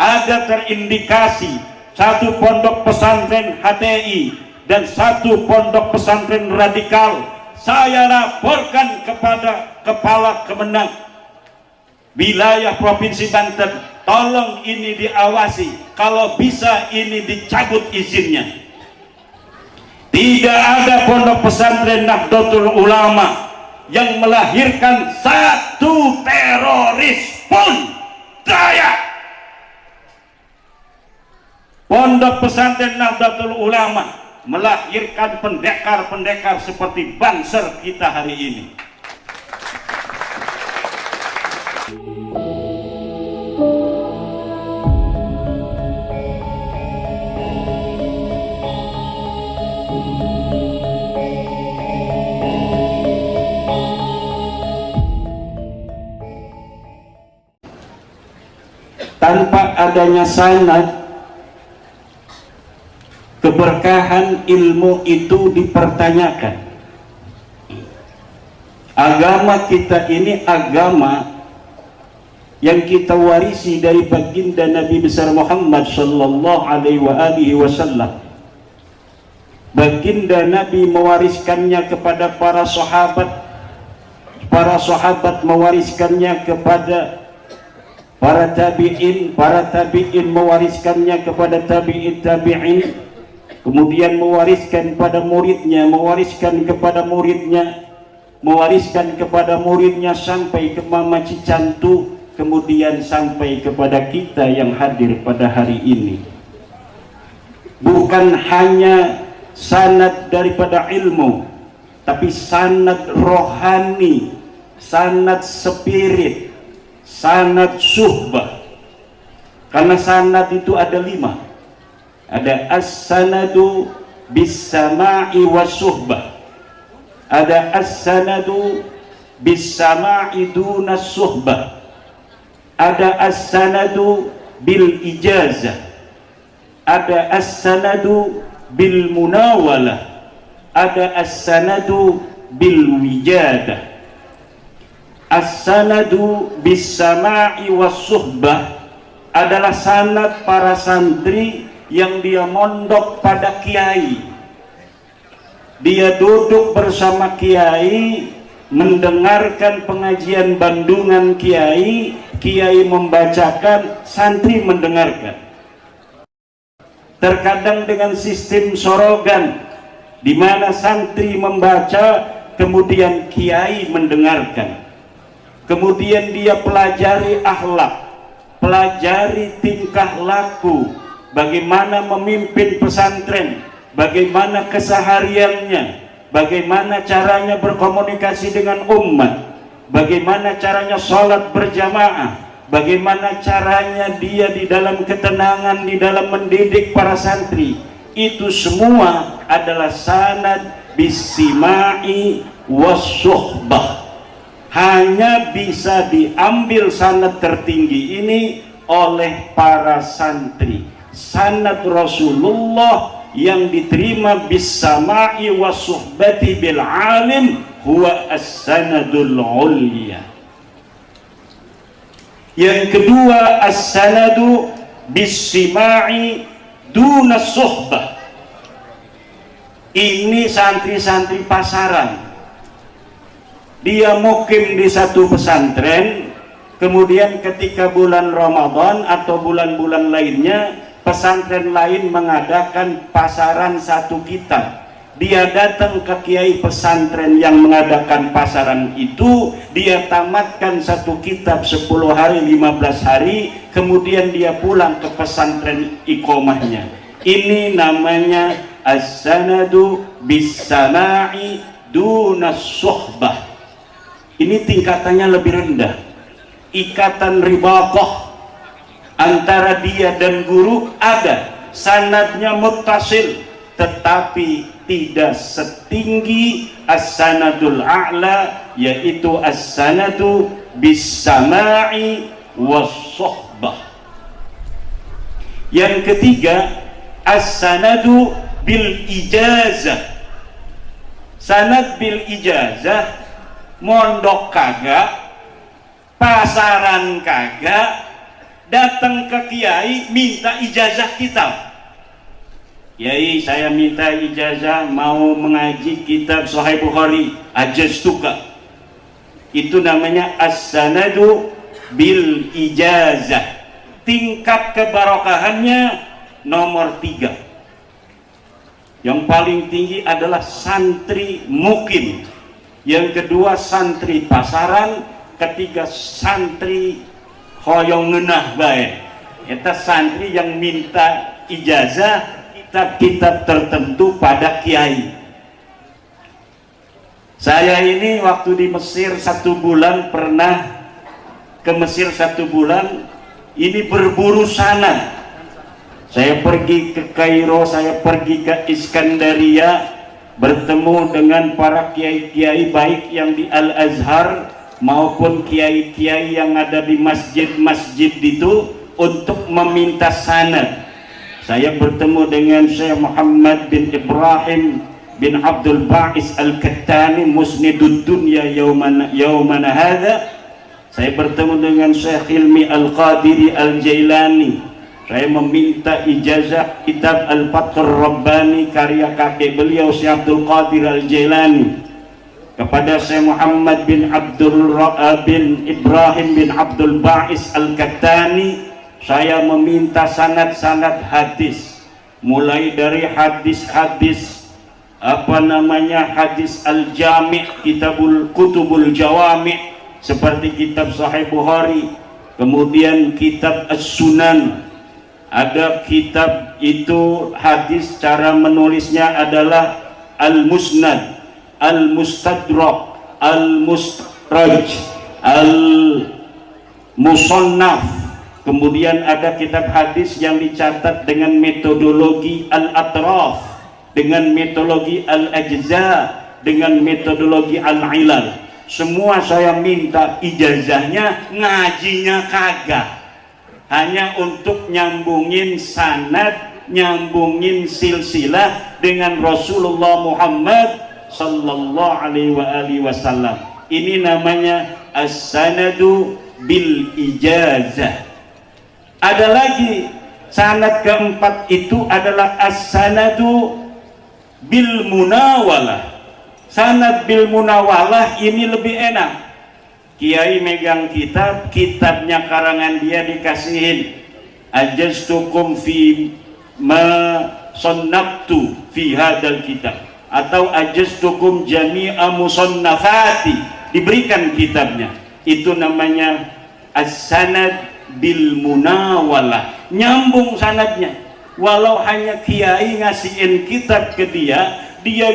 ada terindikasi satu pondok pesantren HTI dan satu pondok pesantren radikal, saya laporkan kepada Kepala Kemenang wilayah Provinsi Banten, tolong ini diawasi, kalau bisa ini dicabut izinnya. Tidak ada pondok pesantren Nahdlatul Ulama yang melahirkan satu teroris pun. Saya pondok pesantren Nahdlatul Ulama melahirkan pendekar-pendekar seperti Banser kita hari ini. Tanpa adanya sanad, keberkahan ilmu itu dipertanyakan. Agama kita ini agama yang kita warisi dari baginda Nabi besar Muhammad sallallahu alaihi wasallam. Baginda Nabi mewariskannya kepada para sahabat mewariskannya kepada para tabi'in mewariskannya kepada tabi'in, kemudian mewariskan kepada muridnya sampai ke Mama Cicantu, kemudian sampai kepada kita yang hadir pada hari ini. Bukan hanya sanad daripada ilmu, tapi sanad rohani, sanad spirit, sanad suhbah. Karena sanad itu ada 5. Ada as-sanadu bis-sama'i was-suhbah, ada as-sanadu bis-sama'i dunas suhbah, ada as-sanadu bil ijazah, ada as-sanadu bil munawalah, ada as-sanadu bil wijadah. As-sanadu bis-sama'i was-suhbah adalah sanad para santri yang dia mondok pada kiai. Dia duduk bersama kiai, mendengarkan pengajian bandungan kiai, kiai membacakan, santri mendengarkan. Terkadang dengan sistem sorogan, di mana santri membaca, kemudian kiai mendengarkan. Kemudian dia pelajari akhlak, pelajari tingkah laku, bagaimana memimpin pesantren, bagaimana kesehariannya, bagaimana caranya berkomunikasi dengan umat, bagaimana caranya sholat berjamaah, bagaimana caranya dia di dalam ketenangan, di dalam mendidik para santri. Itu semua adalah sanad bisima'i was-suhbah. Hanya bisa diambil sanad tertinggi ini oleh para santri. Sanad Rasulullah yang diterima bis-sama'i wa suhbati bil alim huwa as-sanadul ulya. Yang kedua, as-sanadu bis-sima'i duna suhbah. Ini santri-santri pasaran. Dia mukim di satu pesantren, kemudian ketika bulan Ramadan atau bulan-bulan lainnya, pesantren lain mengadakan pasaran satu kitab. Dia datang ke kiai pesantren yang mengadakan pasaran itu, dia tamatkan satu kitab 10 hari, 15 hari, kemudian dia pulang ke pesantren iqomahnya. Ini namanya as-sanadu bis-sama'i dunas suhbah. Ini tingkatannya lebih rendah. Ikatan ribaqah antara dia dan guru ada, sanadnya muttasil, tetapi tidak setinggi as-sanadul a'la, yaitu as-sanadu bis-sama'i was-suhbah. Yang ketiga, as-sanadu bil ijazah. Sanad bil ijazah, mondok kagak, pasaran kagak, datang ke kiai minta ijazah kitab. Kiai, saya minta ijazah mau mengaji kitab Sahih Bukhari, ajaztuka. Itu namanya as-sanadu bil ijazah. Tingkat kebarokahannya nomor 3. Yang paling tinggi adalah santri mukim, yang kedua santri pasaran, ketiga santri hoyong ngenah bae. Eta santri yang minta ijazah kitab-kitab tertentu pada kiai. Saya ini waktu di Mesir 1 bulan, pernah ke Mesir 1 bulan, ini berburu sanad. Saya pergi ke Kairo, saya pergi ke Iskandaria, bertemu dengan para kiai-kiai baik yang di Al-Azhar maupun kiai-kiai yang ada di masjid-masjid itu untuk meminta sanad. Saya bertemu dengan Syekh Muhammad bin Ibrahim bin Abdul Ba'is Al-Kattani, musnidud dunya yaumana hadha. Saya bertemu dengan Syekh Hilmi Al-Qadiri Al-Jailani. Saya meminta ijazah kitab Al-Fathur Rabbani karya kakek beliau Syekh Abdul Qadir Al-Jailani. Kepada Syekh Muhammad bin Ibrahim bin Abdul Ba'is Al-Kattani saya meminta sanad-sanad hadis, mulai dari hadis-hadis hadis Al-Jami', Kutubul Jawami' seperti kitab Sahih Bukhari, kemudian kitab As-Sunan. Ada kitab itu hadis, cara menulisnya adalah Al-Musnad, Al-Mustadrak, Al-Mustraj, Al-Musannaf. Kemudian ada kitab hadis yang dicatat dengan metodologi Al-Atraf, dengan metodologi Al-Ajza, dengan metodologi Al-Ilal. Semua saya minta ijazahnya, ngajinya kagak. Hanya untuk nyambungin sanad, nyambungin silsilah dengan Rasulullah Muhammad sallallahu alaihi wasallam. Ini namanya as-sanadu bil ijazah. Ada lagi sanad keempat, itu adalah as-sanadu bil munawalah. Sanad bil munawalah ini lebih enak. Kiai megang kitab, kitabnya karangan dia dikasihin, ajaztukum fi ma sannaftu fi hadal kitab, atau ajaztukum jami'a musannafati, diberikan kitabnya. Itu namanya as-sanad bil munawalah, nyambung sanadnya. Walau hanya kiai ngasihin kitab ke dia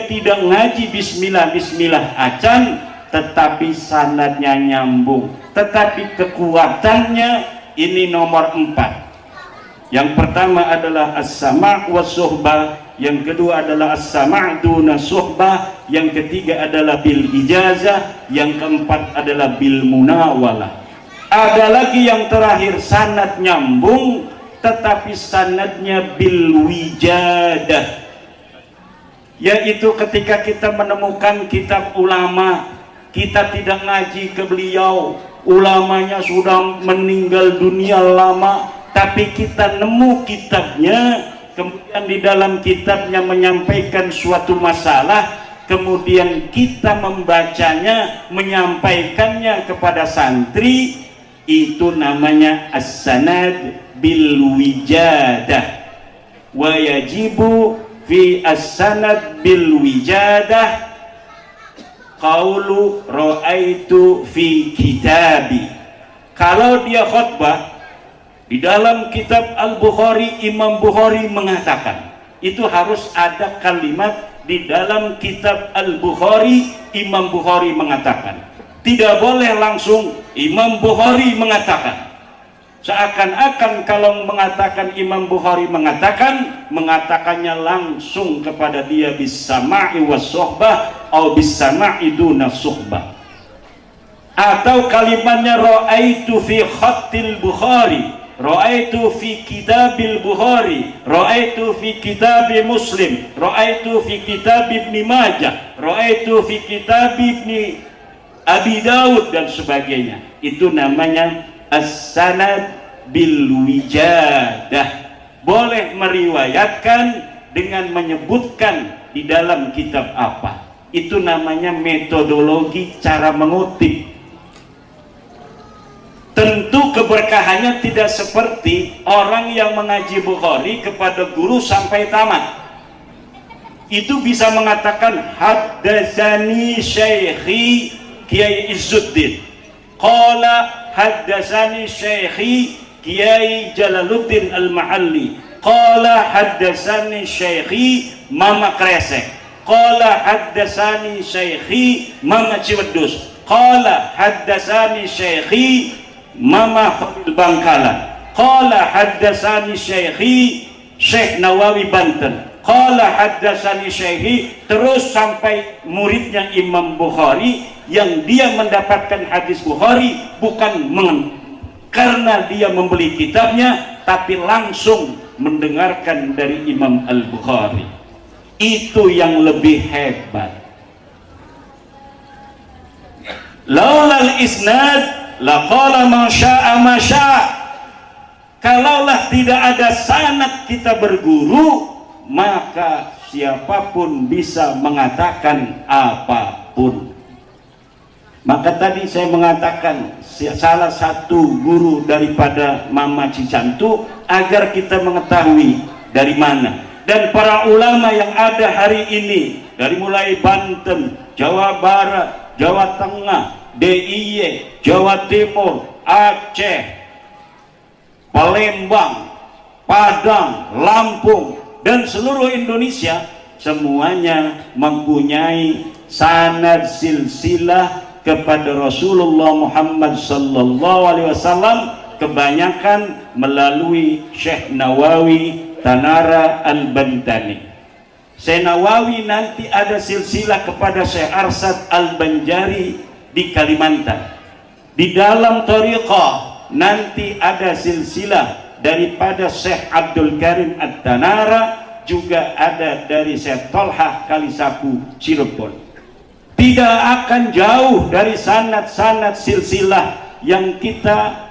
tidak ngaji bismillah acan, tetapi sanadnya nyambung, tetapi kekuatannya ini nomor 4. Yang pertama adalah as-sama' wa suhbah, yang kedua adalah as-sama' duna suhbah, yang ketiga adalah bil ijazah, yang keempat adalah bil munawalah. Ada lagi yang terakhir, sanad nyambung tetapi sanadnya bil wijadah, yaitu ketika kita menemukan kitab ulama, kita tidak ngaji ke beliau, ulamanya sudah meninggal dunia lama, tapi kita nemu kitabnya, kemudian di dalam kitabnya menyampaikan suatu masalah, kemudian kita membacanya, menyampaikannya kepada santri, itu namanya as-sanad bil wijadah. Wa yajibu fi as-sanad bil wijadah qaulu ra'aitu fi kitabi. Kalau dia khutbah di dalam kitab Al-Bukhari, Imam Bukhari mengatakan, itu harus ada kalimat di dalam kitab Al-Bukhari, Imam Bukhari mengatakan. Tidak boleh langsung Imam Bukhari mengatakan. Seakan-akan kalau mengatakan Imam Bukhari mengatakannya langsung kepada dia bis-sama'i was-suhbah atau bis-sama'i duna suhbah. Atau kalimatnya ra'aitu fi khattil Bukhari, ra'aitu fi kitabil Bukhari, ra'aitu fi kitab Muslim, ra'aitu fi kitab Ibnu Majah, ra'aitu fi kitab Ibnu Abi Daud dan sebagainya. Itu namanya as-sanad bil wijadah, boleh meriwayatkan dengan menyebutkan di dalam kitab apa. Itu namanya metodologi cara mengutip. Tentu keberkahannya tidak seperti orang yang mengaji Bukhari kepada guru sampai tamat. Itu bisa mengatakan haddatsani syaikhi Kiai Izzuddin, qala haddatsani syaikhi Kiai Jalaluddin Al-Ma'alli, qala haddatsani syaikhi Mama Kresek, qala haddatsani syaikhi Mama Ciwedus, qala haddatsani syaikhi Mama Khalil Bangkalan, qala haddatsani syaikhi Syekh Nawawi Banten, qala haddatsani syaikhi, terus sampai muridnya Imam Bukhari yang dia mendapatkan hadis Bukhari bukan karena dia membeli kitabnya, tapi langsung mendengarkan dari Imam Al-Bukhari. Itu yang lebih hebat. Laulal isnad laqala ma syaa ma syaa. Kalaulah tidak ada sanad kita berguru, maka siapapun bisa mengatakan apapun. Maka tadi saya mengatakan salah satu guru daripada Mama Cicantu agar kita mengetahui dari mana. Dan para ulama yang ada hari ini dari mulai Banten, Jawa Barat, Jawa Tengah, DIY, Jawa Timur, Aceh, Palembang, Padang, Lampung, dan seluruh Indonesia, semuanya mempunyai sanad silsilah kepada Rasulullah Muhammad sallallahu alaihi wasallam, kebanyakan melalui Syekh Nawawi Tanara Al-Bantani. Syekh Nawawi nanti ada silsilah kepada Syekh Arsad Al-Banjari di Kalimantan. Di dalam thariqah nanti ada silsilah daripada Syekh Abdul Karim At-Tanara, juga ada dari Syekh Tolhah Kalisapu Cirebon. Tidak akan jauh dari sanad-sanad silsilah yang kita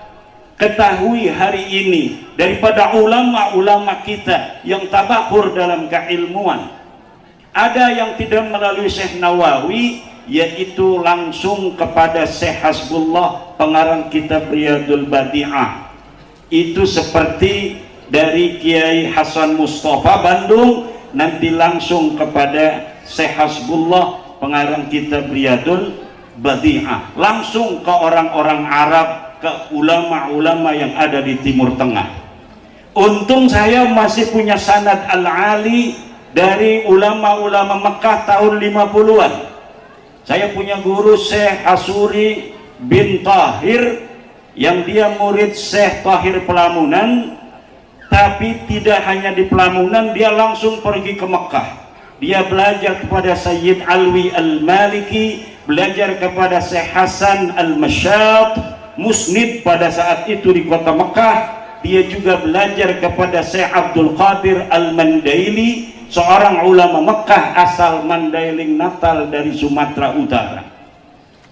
ketahui hari ini daripada ulama-ulama kita yang tabakur dalam keilmuan. Ada yang tidak melalui Syekh Nawawi, yaitu langsung kepada Syekh Hasbullah pengarang kitab Riyadul Badi'ah. Itu seperti dari Kiai Hasan Mustafa Bandung, nanti langsung kepada Syekh Hasbullah pengarang kitab Riyadul Badi'ah, langsung ke orang-orang Arab, ke ulama-ulama yang ada di Timur Tengah. Untung saya masih punya sanad al-ali dari ulama-ulama Mekah tahun 50-an. Saya punya guru Syekh Asuri bin Tahir yang dia murid Syekh Tahir Pelamunan, tapi tidak hanya di Pelamunan, dia langsung pergi ke Mekah. Dia belajar kepada Sayyid Alwi Al-Maliki, belajar kepada Syekh Hasan Al-Masyat Musnid pada saat itu di kota Mekah. Dia juga belajar kepada Syekh Abdul Qadir Al-Mandaili, seorang ulama Mekah asal Mandailing Natal dari Sumatera Utara.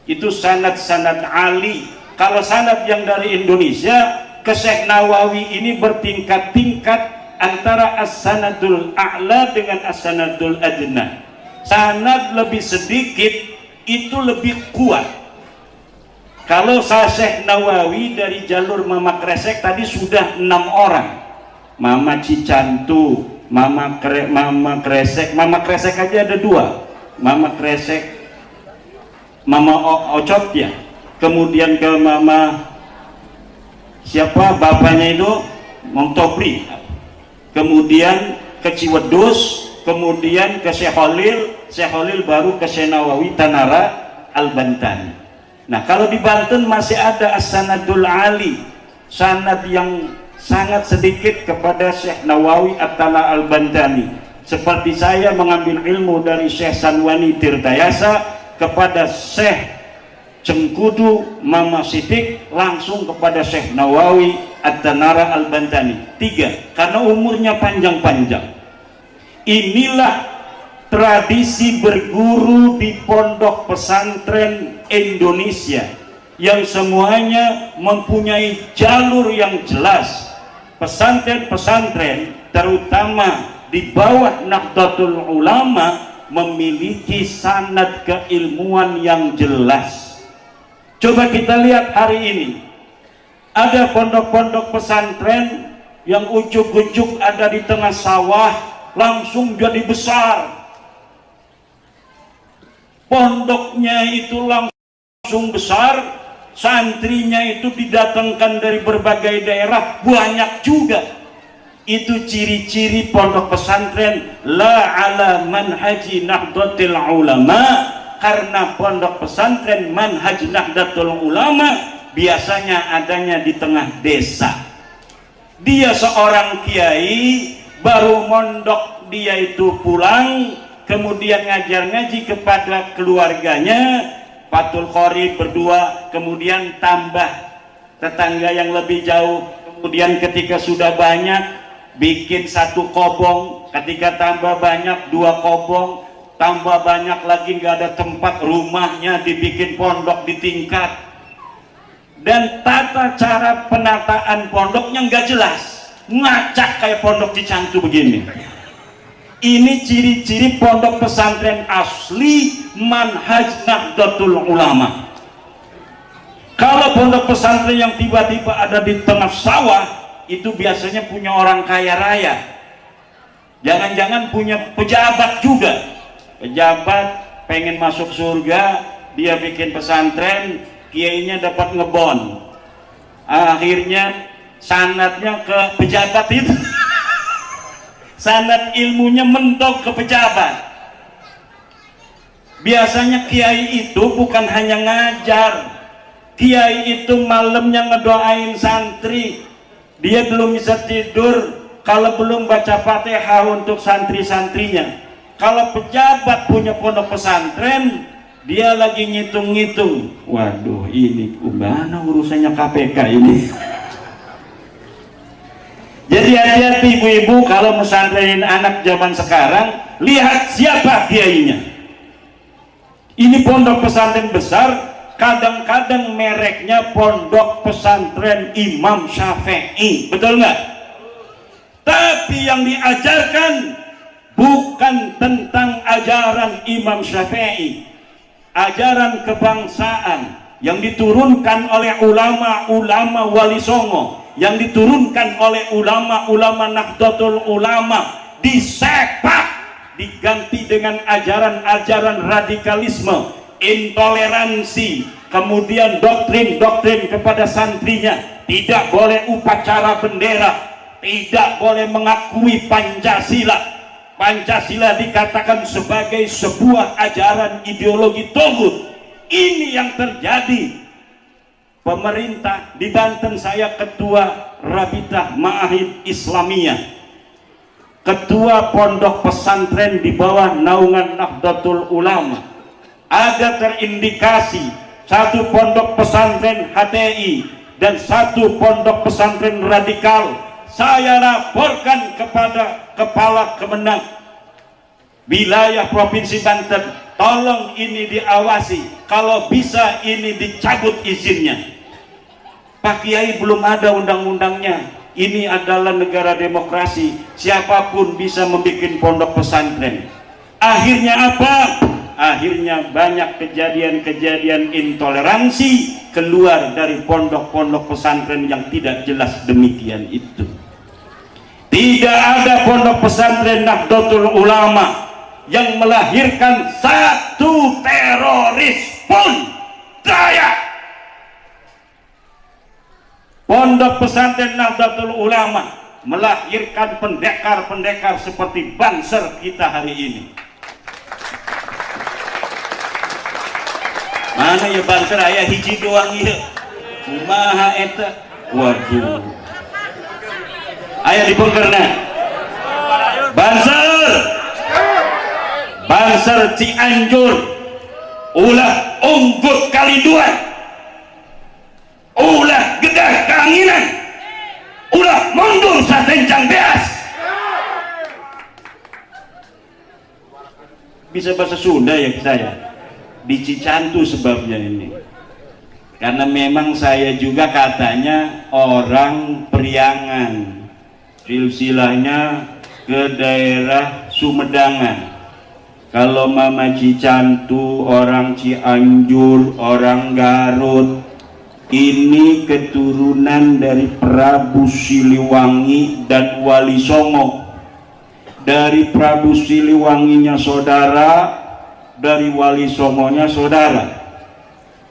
Itu sanad-sanad ali. Kalau sanad yang dari Indonesia ke Syekh Nawawi ini bertingkat-tingkat antara as-sanadul a'la dengan as-sanadul adna. Sanad lebih sedikit itu lebih kuat. Kalau Syekh Nawawi dari jalur Mama Kresek tadi sudah 6 orang. Mama Cicantu, Mama Kresek aja ada 2. Mama Kresek, Mama Ocot ya. Kemudian ke Mama siapa bapaknya itu, Montopri. Kemudian ke Ciwedus, kemudian ke Syekh Khalil baru ke Syekh Nawawi Tanara Al-Bantani. Nah, kalau di Banten masih ada as-sanadul ali, sanad yang sangat sedikit kepada Syekh Nawawi At-Tanara Al-Bantani. Seperti saya mengambil ilmu dari Syekh Sanwani Tirtayasa kepada Syekh Cengkudu Mama Sidik, langsung kepada Syekh Nawawi At-Tanara Al-Bantani. 3, karena umurnya panjang-panjang. Inilah tradisi berguru di pondok pesantren Indonesia yang semuanya mempunyai jalur yang jelas. Pesantren-pesantren terutama di bawah Nahdlatul Ulama memiliki sanad keilmuan yang jelas. Coba kita lihat hari ini, ada pondok-pondok pesantren yang ujuk-ujuk ada di tengah sawah langsung jadi besar. Pondoknya itu langsung besar, santrinya itu didatangkan dari berbagai daerah, banyak juga. Itu ciri-ciri pondok pesantren la ala manhaji Nahdlatul Ulama, karena pondok pesantren manhaj Nahdlatul Ulama biasanya adanya di tengah desa. Dia seorang kiai, baru mondok dia itu pulang, kemudian ngajar ngaji kepada keluarganya, Fathul Qorib berdua, kemudian tambah tetangga yang lebih jauh, kemudian ketika sudah banyak bikin satu kobong, ketika tambah banyak 2 kobong, tambah banyak lagi nggak ada tempat, rumahnya dibikin pondok di tingkat, dan tata cara penataan pondoknya nggak jelas, ngacak kayak pondok Cicantu begini. Ini ciri-ciri pondok pesantren asli manhaj Nahdlatul Ulama. Kalau pondok pesantren yang tiba-tiba ada di tengah sawah, itu biasanya punya orang kaya raya, jangan-jangan punya pejabat juga. Pejabat pengen masuk surga, dia bikin pesantren, kiainya dapat ngebon, akhirnya sanadnya ke pejabat itu sanad ilmunya mentok ke pejabat. Biasanya kiai itu bukan hanya ngajar, kiai itu malamnya ngedoain santri. Dia belum bisa tidur kalau belum baca Fatihah untuk santri-santrinya. Kalau pejabat punya pondok pesantren, dia lagi ngitung-ngitung, waduh ini gimana urusannya KPK ini. Jadi hati-hati ibu-ibu kalau mesantrenin anak zaman sekarang, lihat siapa kiainya. Ini pondok pesantren besar, kadang-kadang mereknya pondok pesantren Imam Syafi'i, betul nggak? Tapi yang diajarkan bukan tentang ajaran Imam Syafi'i, ajaran kebangsaan yang diturunkan oleh ulama-ulama Wali Songo, yang diturunkan oleh ulama-ulama Nahdlatul Ulama, disepak, diganti dengan ajaran-ajaran radikalisme, intoleransi, kemudian doktrin-doktrin kepada santrinya, tidak boleh upacara bendera, tidak boleh mengakui Pancasila. Pancasila dikatakan sebagai sebuah ajaran ideologi togut. Ini yang terjadi. Pemerintah di Banten, saya ketua Rabitah Ma'ahid Islamiyah, ketua pondok pesantren di bawah naungan Nahdlatul Ulama. Ada terindikasi satu pondok pesantren HTI dan satu pondok pesantren radikal. Saya laporkan kepada Kepala Kemenang wilayah Provinsi Banten, tolong ini diawasi, kalau bisa ini dicabut izinnya. Pak Kiai, belum ada undang-undangnya, ini adalah negara demokrasi, siapapun bisa membuat pondok pesantren. Akhirnya apa? Akhirnya banyak kejadian-kejadian intoleransi keluar dari pondok-pondok pesantren yang tidak jelas demikian itu. Tidak ada pondok pesantren Nahdlatul Ulama yang melahirkan satu teroris pun. Daya. Pondok pesantren Nahdlatul Ulama melahirkan pendekar-pendekar seperti Banser kita hari ini. Mana ya Banser, ayah hiji doang ieu. Kumaha eta? Waduh. Ayah dipungkerna. Banser. Banser Cianjur. Ulah Unggut Kaliduan. Ulah Gedah Keanginan, ulah mundur satencang beas. Bisa bahasa Sunda ya saya, di Cicantu sebabnya ini. karena memang saya juga katanya orang Priangan, silsilahnya ke daerah Sumedangan. Kalau Mama Cicantu orang Cianjur, orang Garut, ini keturunan dari Prabu Siliwangi dan Wali Songo. Dari Prabu Siliwanginya saudara, dari Wali Songonya saudara.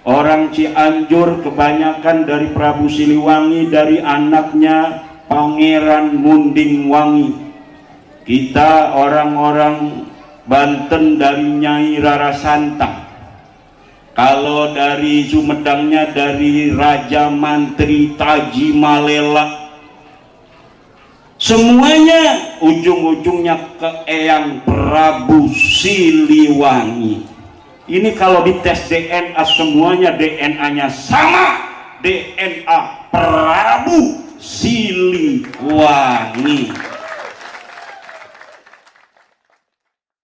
Orang Cianjur kebanyakan dari Prabu Siliwangi, dari anaknya Pangeran Munding Wangi. Kita orang-orang Banten dari Nyai Rara Santang. Kalau dari Sumedangnya dari Raja Mantri Taji Malela. Semuanya ujung-ujungnya ke Eyang Prabu Siliwangi. Ini kalau dites DNA semuanya DNA-nya sama, DNA Prabu Siliwangi.